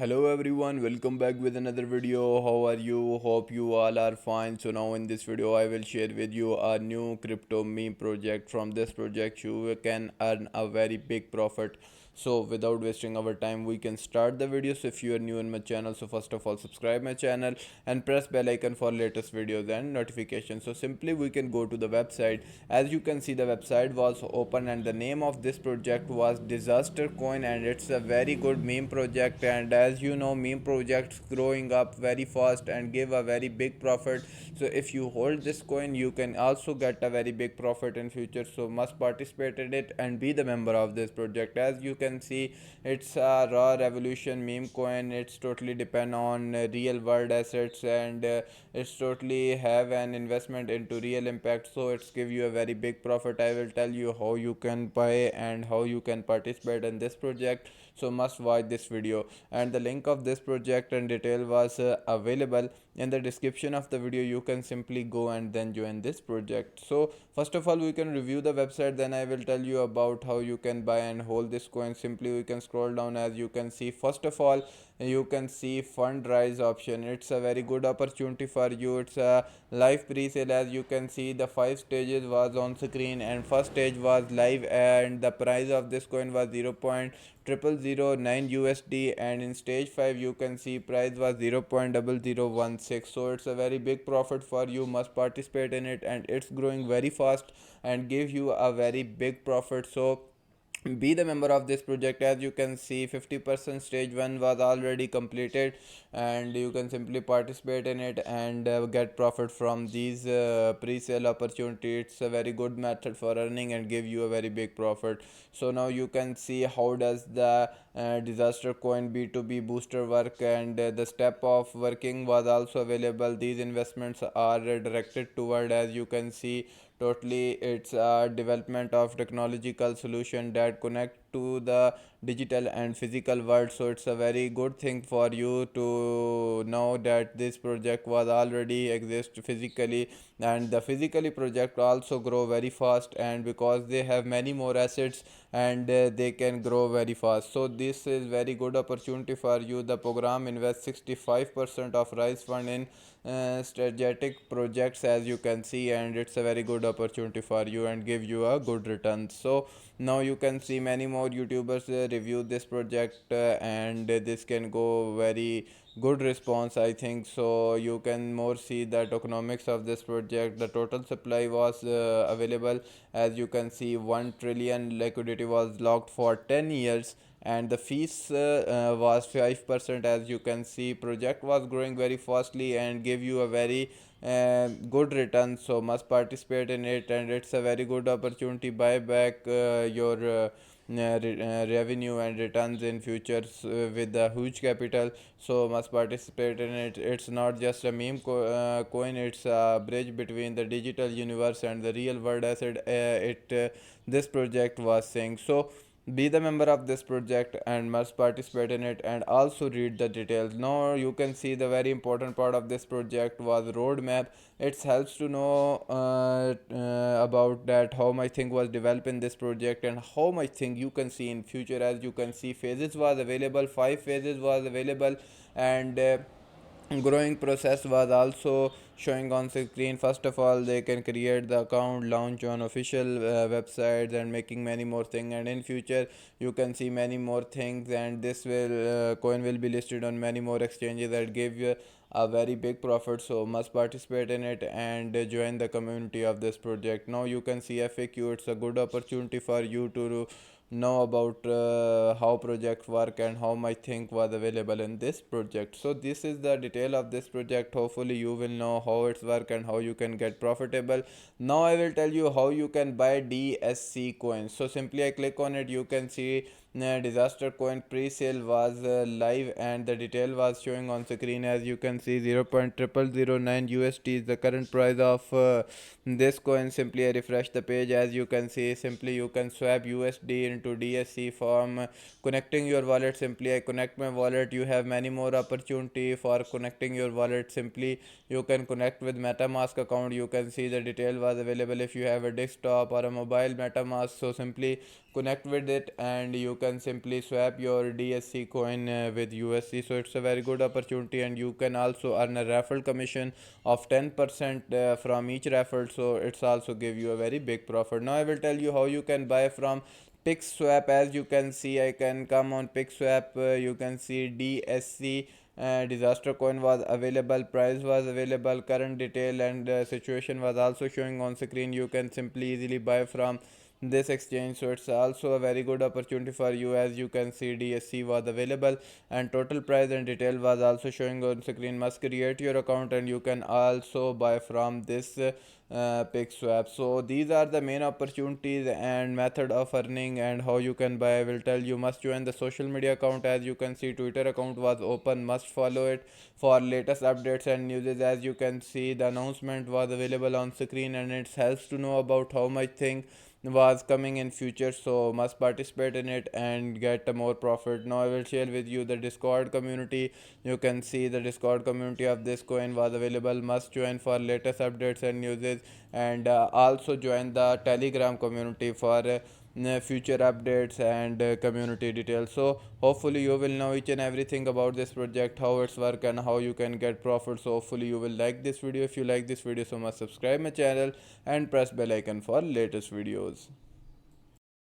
Hello everyone, welcome back with another video. How are you? Hope you all are fine. So now in this video I will share with you a new crypto meme project. From this project you can earn a very big profit. So without wasting our time we can start the video. So if you are new in my channel, so first of all subscribe my channel and press bell icon for latest videos and notifications. So simply we can go to the website. As you can see, the website was open and the name of this project was Disaster Coin, and it's a very good meme project. And as you know, meme projects growing up very fast and give a very big profit. So if you hold this coin you can also get a very big profit in future. So must participate in it and be the member of this project. As you can see, it's a raw revolution meme coin. It's totally depend on real world assets, and it's totally have an investment into real impact, so it's give you a very big profit. I will tell you how you can buy and how you can participate in this project. So must watch this video, and the link of this project and detail was available in the description of the video. You can simply go and then join this project. So first of all we can review the website, then I will tell you about how you can buy and hold this coin. Simply we can scroll down. As you can see, first of all you can see fund rise option. It's a very good opportunity for you. It's a live pre-sale. As you can see, the 5 stages was on screen, and first stage was live, and the price of this coin was 0.0009 USD, and in stage 5 you can see price was 0.0016. So it's a very big profit for you. Must participate in it, and it's growing very fast and give you a very big profit. So be the member of this project. As you can see, 50% stage 1 was already completed, and you can simply participate in it and get profit from these pre-sale opportunity. It's a very good method for earning and give you a very big profit. So now you can see how does the disaster coin b2b booster work, and the step of working was also available. These investments are directed toward, as you can see, totally it's a development of technological solution that connect to the digital and physical world. So it's a very good thing for you to know that this project was already exist physically, and the physically project also grow very fast, and because they have many more assets, and they can grow very fast. So this is very good opportunity for you. The program invests 65% of rise fund in strategic projects, as you can see, and it's a very good opportunity for you and give you a good return. So now you can see many more youtubers review this project, and this can go very good response, I think. So you can more see the tokenomics of this project. The total supply was available. As you can see, 1 trillion liquidity was locked for 10 years, and the fees was 5%. As you can see, project was growing very fastly and give you a very good return. So must participate in it, and it's a very good opportunity. Buy back your revenue and returns in futures with a huge capital. So must participate in it. It's not just a meme coin, it's a bridge between the digital universe and the real world asset. This project was saying. So be the member of this project and must participate in it and also read the details. Now you can see the very important part of this project was roadmap. It helps to know about that how my thing was developed in this project and how my thing you can see in future. As you can see, phases was available, 5 phases was available, and growing process was also showing on screen. First of all, they can create the account, launch on official websites, and making many more things. And in future you can see many more things, and this will coin will be listed on many more exchanges that give you a very big profit. So must participate in it and join the community of this project. Now you can see FAQ. It's a good opportunity for you to know about how projects work and how my think was available in this project. So this is the detail of this project. Hopefully you will know how it's work and how you can get profitable. Now I will tell you how you can buy DSC coins. So simply I click on it. You can see disaster coin pre-sale was live, and the detail was showing on screen. As you can see, 0.0009 USD is the current price of this coin. Simply I refresh the page. As you can see, simply you can swap USD into DSC from connecting your wallet. Simply I connect my wallet. You have many more opportunity for connecting your wallet. Simply you can connect with MetaMask account. You can see the detail was available if you have a desktop or a mobile MetaMask. So simply connect with it, and you can simply swap your DSC coin with USC. So it's a very good opportunity, and you can also earn a raffle commission of 10% from each raffle. So it's also give you a very big profit. Now I will tell you how you can buy from PickSwap. As you can see, I can come on PickSwap. You can see DSC disaster coin was available, price was available, current detail and situation was also showing on screen. You can simply easily buy from this exchange. So it's also a very good opportunity for you. As you can see, DSC was available and total price and detail was also showing on screen. Must create your account, and you can also buy from this PickSwap. So these are the main opportunities and method of earning, and how you can buy I will tell you. Must join the social media account. As you can see, Twitter account was open, must follow it for latest updates and news. As you can see, the announcement was available on screen, and it helps to know about how much thing was coming in future. So must participate in it and get a more profit. Now I will share with you the Discord community. You can see the Discord community of this coin was available. Must join for latest updates and news, and also join the Telegram community for future updates and community details. So hopefully you will know each and everything about this project, how it's work and how you can get profit. So hopefully you will like this video. If you like this video, so must subscribe my channel and press bell icon for latest videos.